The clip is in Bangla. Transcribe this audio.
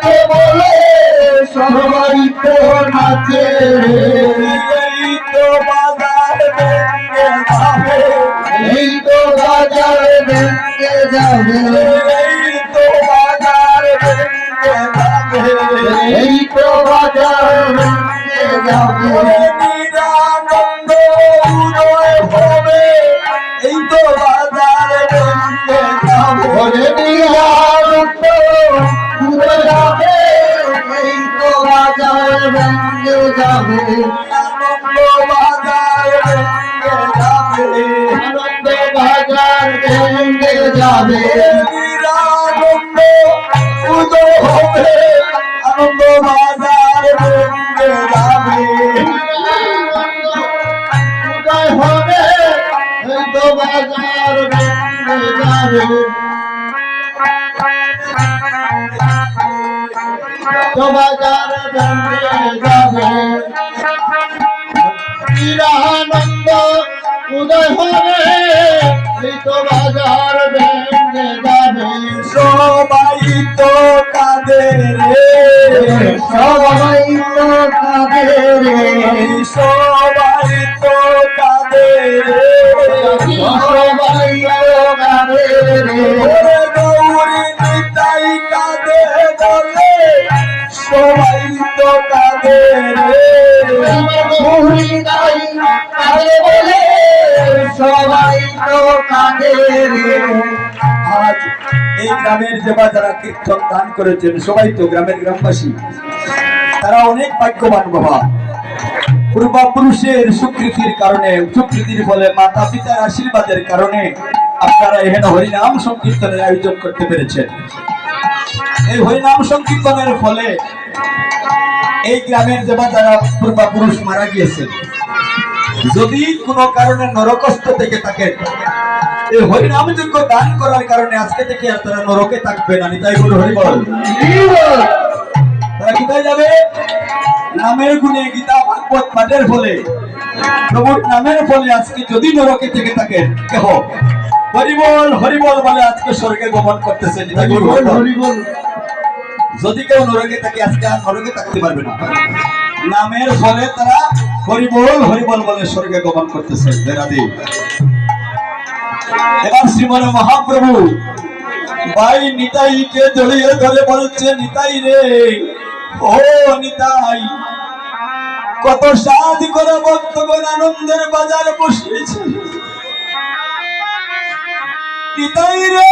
যাকে বলে সবাই তো নাচে, এই তো বাজার ভেঙে যাবে, এই তো বাজার ভেঙে যাবে, এই তো বাজার ভেঙে যাবে, এই তো বাজার ভেঙে যাবে, নিরানন্দ উদয় হবে, এই তো বাজার ভেঙে যাবে, ওরে নিরানন্দ উড়ে যাবে, এই তো বাজার ভেঙে যাবে, আনন্দ বাজার ভেঙে যাবে, আনন্দ বাজার ভেঙে যাবে, নিরানন্দ উদয় হবে, আনন্দ বাজার ভেঙে যাবে, উদয় হবে, এই তো বাজার ভেঙে যাবে, তো বাজার ভেঙে যাবে, নিরানন্দ উদয় হবে, এই তো বাজার ভেঙে যাবে, সবাই তো কাঁদে রে, সবাই তো কাঁদে রে, সবাই তো কাঁদে রে, সবাই তো কাঁদে রে, ওরে গৌরী নিতাই কাঁদে বলে, সবাই তো কাঁদে রে, গৌরী তাই কাঁদে বলে সবাই তো কাঁদে রে। আজ এই গ্রামের যেবা যারা কীর্তন দান করেছেন সবাই তো গ্রামের গ্রামবাসী, তারা অনেক ভাগ্যবান বাবা। পূর্বপুরুষের স্বীকৃতির কারণে, স্বীকৃতির ফলে মাতা পিতার আশীর্বাদের কারণে আপনারা এখানে হরিনাম সংকীর্তনের আয়োজন করতে পেরেছেন। এই হরিনাম সংকীর্তনের ফলে এই গ্রামের যেবা যারা পূর্বপুরুষ মারা গিয়েছেন, যদি কোনো কারণে নরকস্থ থেকে থাকেন, এই হরিনামযোগ্য দান করার কারণে আজকে থেকে আর তারা নরকে থাকবে না। নিতাই বল হরি বল। তারা কোথায় যাবে? নামের গুণে গীতা ভাগবত পাঠের ফলে, প্রভুর নামের ফলে আজকে যদি নরকে থেকে থাকেন, কেহ হরিবল বলে আজকে স্বর্গে গমন করতেছে। নিতাই বল হরি বল। যদি কেউ নরকে থাকে আজকে আর নরকে থাকতে পারবে না, নামের ফলে তারা হরিবল বলে স্বর্গে গমন করতেছে। বেরাদি এবার শ্রীমান মহাপ্রভু ভাই নিতাইকে জড়িয়ে ধরে বলছে, নিতাই রে, ও নিতাই, কত সাধ করে ভক্তগণ আনন্দের বাজার বসিয়েছে। নিতাই রে,